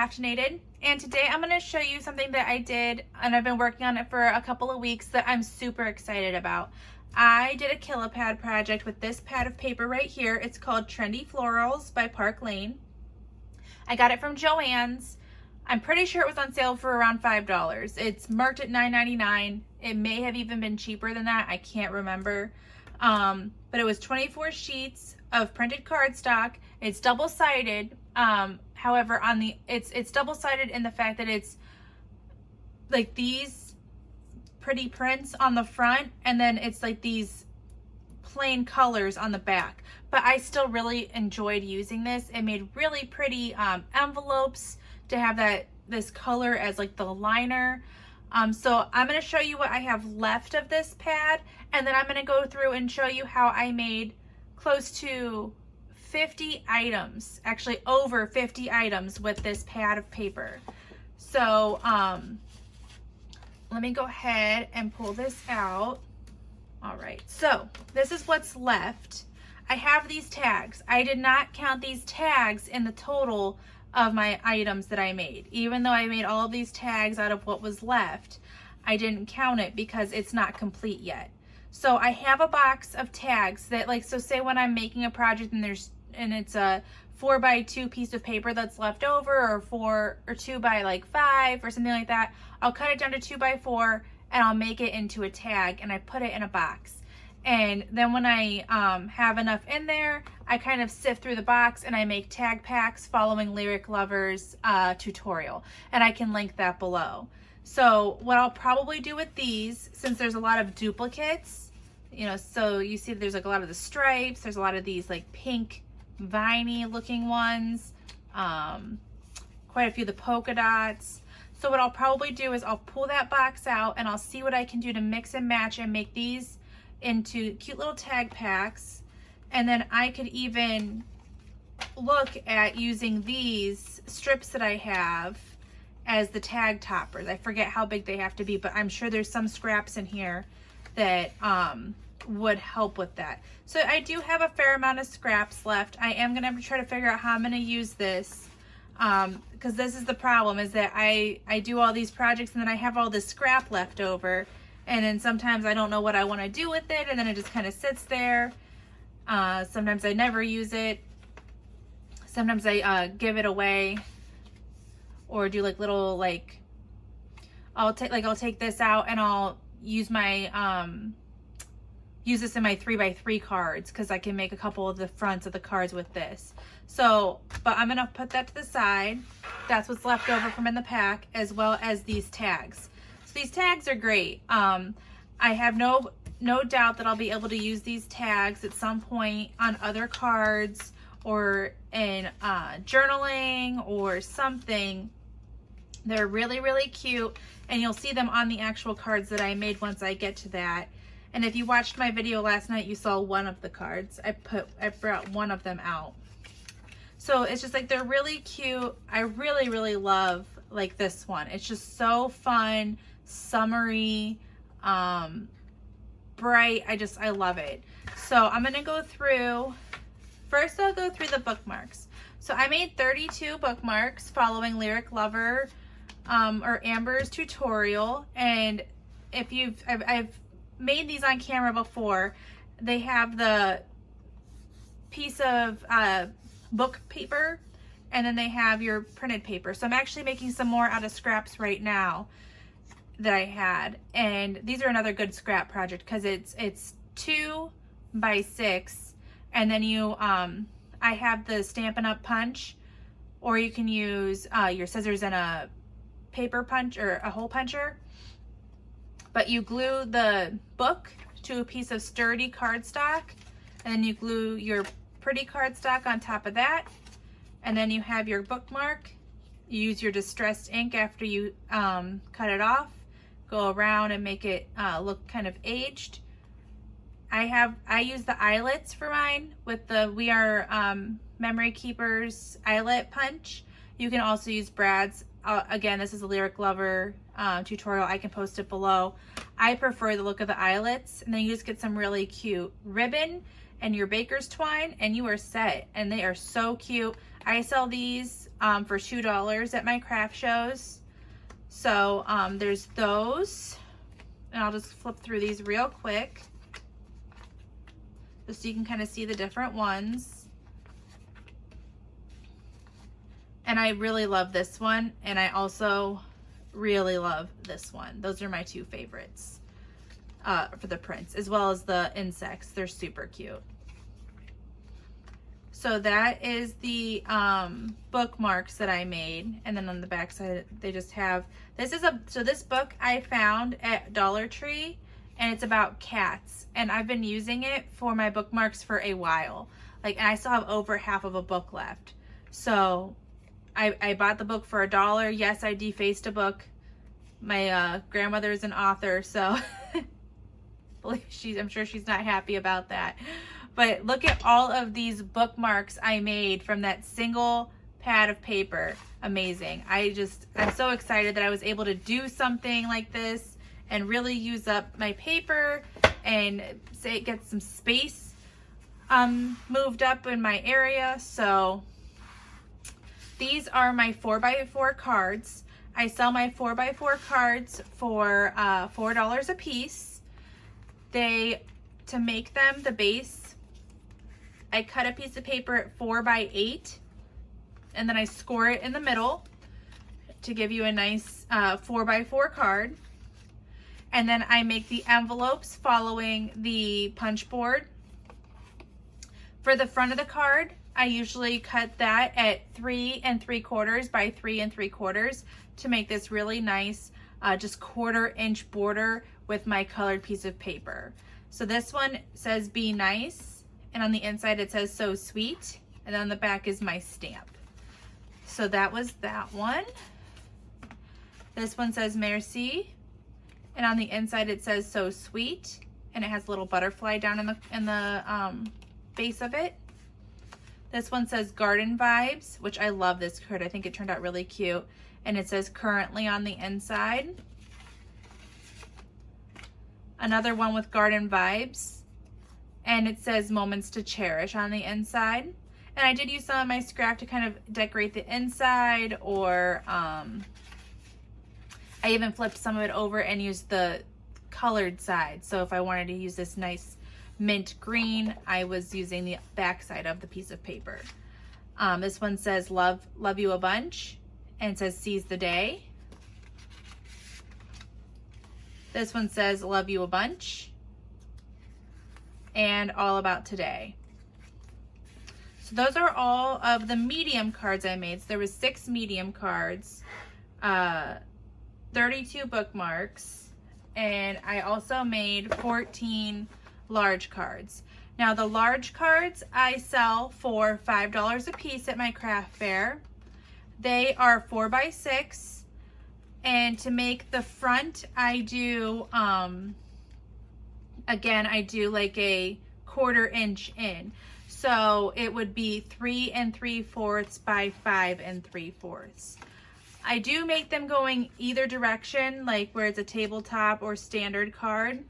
Crafteinated, and today I'm going to show you something that I did, and I've been working on it for a couple of weeks that I'm super excited about. I did a Kilopad project with this pad of paper right here. It's called Trendy Florals by Park Lane. I got it from Joann's. I'm pretty sure it was on sale for around $5. It's marked at $9.99. It may have even been cheaper than that. I can't remember. But it was 24 sheets of printed cardstock. It's double-sided. However, it's double-sided in the fact that it's like these pretty prints on the front, and then it's like these plain colors on the back. But I still really enjoyed using this. It made really pretty envelopes to have this color as like the liner. So I'm going to show you what I have left of this pad, and then I'm going to go through and show you how I made close to 50 items, actually over 50 items with this pad of paper. So let me go ahead and pull this out. All right, so this is what's left. I have these tags. I did not count these tags in the total of my items that I made. Even though I made all of these tags out of what was left, I didn't count it because it's not complete yet. So I have a box of tags that, like, so say when I'm making a project and it's a 4x2 piece of paper that's left over, or 2x5 or something like that, I'll cut it down to 2x4 and I'll make it into a tag and I put it in a box. And then when I have enough in there, I kind of sift through the box and I make tag packs following Lyric Lover's tutorial, and I can link that below. So what I'll probably do with these, since there's a lot of duplicates, you know, so you see there's like a lot of the stripes, there's a lot of these like pink viney looking ones, quite a few of the polka dots. So what I'll probably do is I'll pull that box out and I'll see what I can do to mix and match and make these into cute little tag packs. And then I could even look at using these strips that I have as the tag toppers. I forget how big they have to be, but I'm sure there's some scraps in here that would help with that. So I do have a fair amount of scraps left. I am gonna have to try to figure out how I'm gonna use this, because this is the problem, is that I do all these projects and then I have all this scrap left over, and then sometimes I don't know what I want to do with it, and then it just kind of sits there. Sometimes I never use it. Sometimes I give it away, or do like little, like, I'll take this out and I'll use my use this in my 3x3 cards, because I can make a couple of the fronts of the cards with this. So, but I'm gonna put that to the side. That's what's left over from in the pack, as well as these tags. So these tags are great. I have no doubt that I'll be able to use these tags at some point on other cards, or in journaling or something. They're really, really cute, and you'll see them on the actual cards that I made once I get to that. And if you watched my video last night, you saw one of the cards. I brought one of them out. So it's just like, they're really cute. I really, really love like this one. It's just so fun, summery, bright. I love it. So I'm gonna go through, first I'll go through the bookmarks. So I made 32 bookmarks following Lyric Lover or Amber's tutorial. And if I've made these on camera before. They have the piece of book paper, and then they have your printed paper. So I'm actually making some more out of scraps right now that I had, and these are another good scrap project because it's 2x6, and then you I have the Stampin' Up! Punch, or you can use your scissors and a paper punch or a hole puncher. But you glue the book to a piece of sturdy cardstock, and then you glue your pretty cardstock on top of that, and then you have your bookmark. You use your distressed ink after you cut it off, go around and make it look kind of aged. I use the eyelets for mine with the We Are Memory Keepers eyelet punch. You can also use Brad's. Again, this is a Lyric Lover tutorial. I can post it below. I prefer the look of the eyelets, and then you just get some really cute ribbon and your baker's twine, and you are set. And they are so cute. I sell these for $2 at my craft shows. So there's those, and I'll just flip through these real quick just so you can kind of see the different ones. And I really love this one, and I also really love this one. Those are my two favorites for the prints, as well as the insects. They're super cute. So that is the bookmarks that I made, and then on the back side they just have, this book I found at Dollar Tree, and it's about cats, and I've been using it for my bookmarks for a while, and I still have over half of a book left. So I bought the book for $1. Yes, I defaced a book. My grandmother is an author, so I'm sure she's not happy about that. But look at all of these bookmarks I made from that single pad of paper. Amazing. I'm so excited that I was able to do something like this and really use up my paper and get some space moved up in my area. So these are my 4x4 cards. I sell my 4x4 cards for $4 a piece. To make them, the base, I cut a piece of paper at 4x8, and then I score it in the middle to give you a nice 4x4 card. And then I make the envelopes following the punch board. For the front of the card, I usually cut that at 3 3/4 by 3 3/4 to make this really nice, just 1/4 inch border with my colored piece of paper. So this one says "Be Nice," and on the inside it says "So Sweet," and on the back is my stamp. So that was that one. This one says "Merci," and on the inside it says "So Sweet," and it has a little butterfly down in the base of it. This one says "Garden Vibes," which I love this card. I think it turned out really cute, and it says "Currently" on the inside. Another one with "Garden Vibes," and it says "Moments to Cherish" on the inside. And I did use some of my scrap to kind of decorate the inside, or I even flipped some of it over and used the colored side. So if I wanted to use this nice mint green, I was using the back side of the piece of paper. This one says love you a bunch, and it says "Seize the Day." This one says "Love you a bunch," and "All about today." So those are all of the medium cards I made. So there was 6 medium cards, 32 bookmarks, and I also made 14 large cards. Now the large cards I sell for $5 a piece at my craft fair. They are 4x6. And to make the front, I do, again, I do like a 1/4 inch in. So it would be 3 3/4 by 5 3/4. I do make them going either direction, like where it's a tabletop or standard card.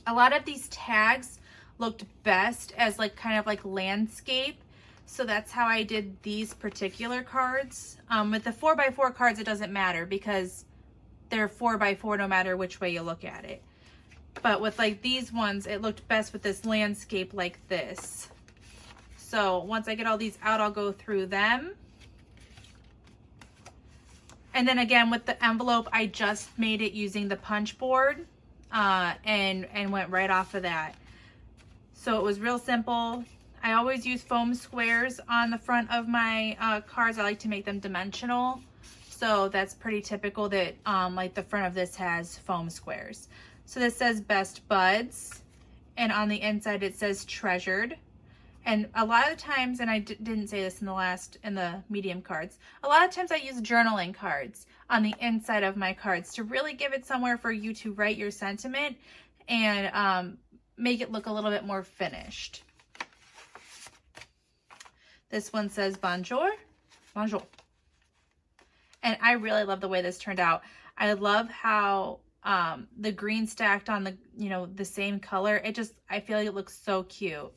A lot of these tags looked best as kind of like landscape. So that's how I did these particular cards. With the 4x4 cards, it doesn't matter because they're 4x4 no matter which way you look at it. But with these ones, it looked best with this landscape like this. So once I get all these out, I'll go through them. And then again, with the envelope, I just made it using the punch board and went right off of that. So it was real simple. I always use foam squares on the front of my cards. I like to make them dimensional. So that's pretty typical that the front of this has foam squares. So this says "Best Buds," and on the inside it says "Treasured." And a lot of times, and I didn't say this in the medium cards, a lot of times I use journaling cards on the inside of my cards to really give it somewhere for you to write your sentiment and make it look a little bit more finished. This one says "Bonjour," bonjour. And I really love the way this turned out. I love how the green stacked on the same color. I feel like it looks so cute.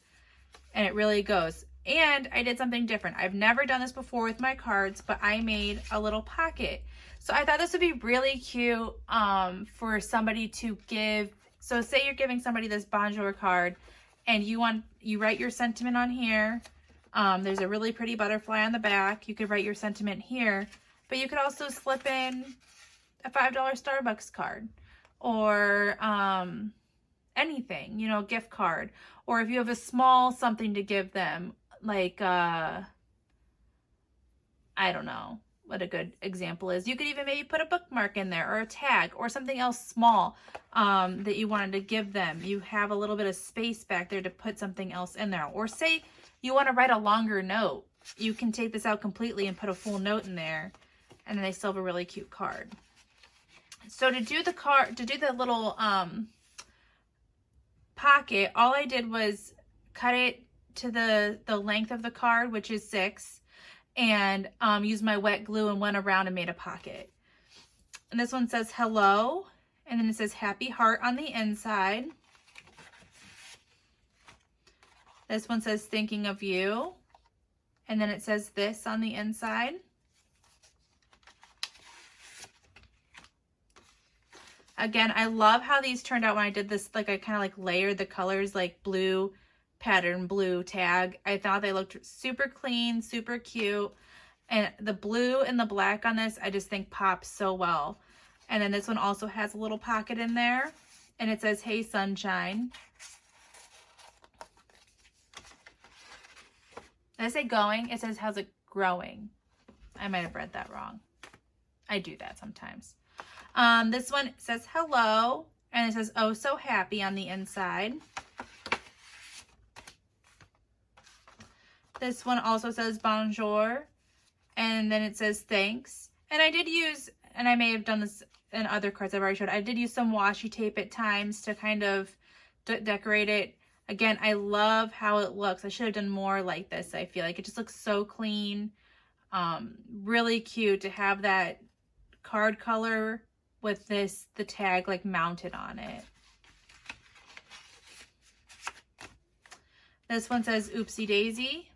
And it really goes. And I did something different. I've never done this before with my cards, but I made a little pocket. So I thought this would be really cute for somebody to give. So say you're giving somebody this Bonjour card and you write your sentiment on here. There's a really pretty butterfly on the back. You could write your sentiment here, but you could also slip in a $5 Starbucks card or anything, you know, gift card. Or if you have a small something to give them, like, I don't know what a good example is. You could even maybe put a bookmark in there or a tag or something else small that you wanted to give them. You have a little bit of space back there to put something else in there. Or say you want to write a longer note. You can take this out completely and put a full note in there, and then they still have a really cute card. So to do the little pocket, all I did was cut it to the length of the card, which is 6, and used my wet glue and went around and made a pocket. And this one says hello, and then it says happy heart on the inside. This one says thinking of you, and then it says this on the inside. Again, I love how these turned out when I did this. Like I kind of like layered the colors, like blue pattern, blue tag. I thought they looked super clean, super cute. And the blue and the black on this, I just think pops so well. And then this one also has a little pocket in there. And it says, hey, sunshine. Did I say going? It says, how's it growing? I might have read that wrong. I do that sometimes. This one says hello, and it says oh so happy on the inside. This one also says bonjour, and then it says thanks. And I did use, and I may have done this in other cards I've already showed, I did use some washi tape at times to kind of decorate it. Again, I love how it looks. I should have done more like this. I feel like it just looks so clean. Really cute to have that card color with the tag like mounted on it. This one says oopsie daisy,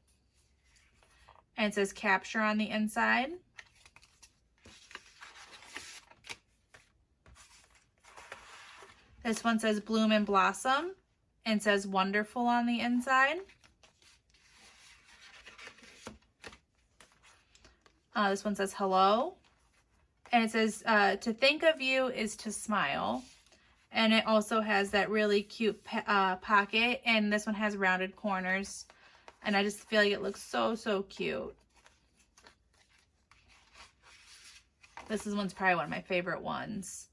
and it says capture on the inside. This one says bloom and blossom, and says wonderful on the inside. This one says hello. And it says, to think of you is to smile. And it also has that really cute pocket. And this one has rounded corners. And I just feel like it looks so, so cute. This one's probably one of my favorite ones.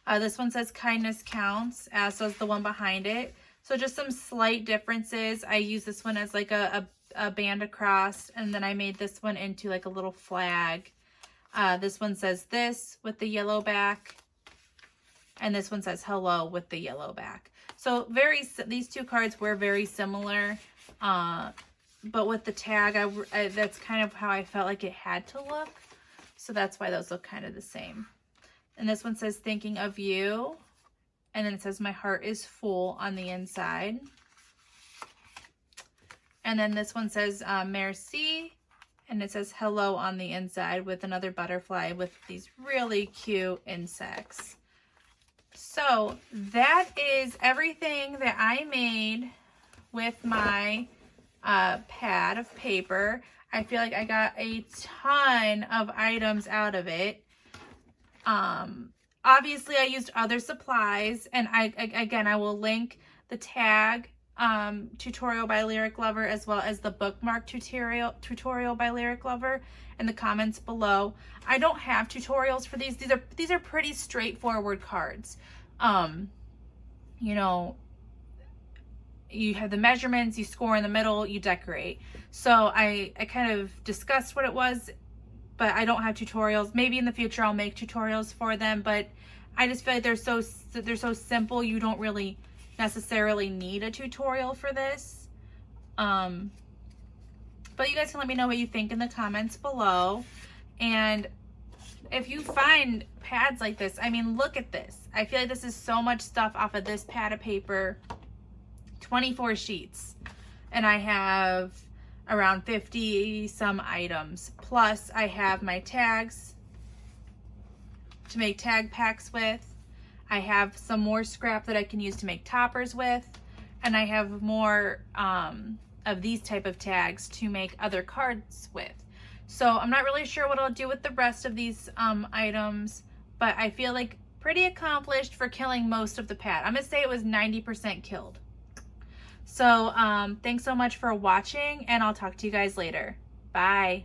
This one says kindness counts, as does the one behind it. So just some slight differences. I use this one as like a band across. And then I made this one into like a little flag. This one says this with the yellow back, and this one says hello with the yellow back. So these two cards were very similar, but with the tag, that's kind of how I felt like it had to look. So that's why those look kind of the same. And this one says thinking of you, and then it says my heart is full on the inside. And then this one says merci. And it says hello on the inside with another butterfly with these really cute insects. So that is everything that I made with my pad of paper. I feel like I got a ton of items out of it. Obviously I used other supplies, and I will link the tag tutorial by Lyric Lover as well as the bookmark tutorial by Lyric Lover in the comments below. I don't have tutorials for these. These are pretty straightforward cards. You know, you have the measurements, you score in the middle, you decorate. So I kind of discussed what it was, but I don't have tutorials. Maybe in the future I'll make tutorials for them, but I just feel like they're so simple, you don't really necessarily need a tutorial for this. But you guys can let me know what you think in the comments below. And if you find pads like this, I mean, look at this. I feel like this is so much stuff off of this pad of paper. 24 sheets. And I have around 50 some items. Plus I have my tags to make tag packs with. I have some more scrap that I can use to make toppers with. And I have more of these type of tags to make other cards with. So I'm not really sure what I'll do with the rest of these items, but I feel like pretty accomplished for killing most of the pad. I'm gonna say it was 90% killed. So thanks so much for watching, and I'll talk to you guys later. Bye.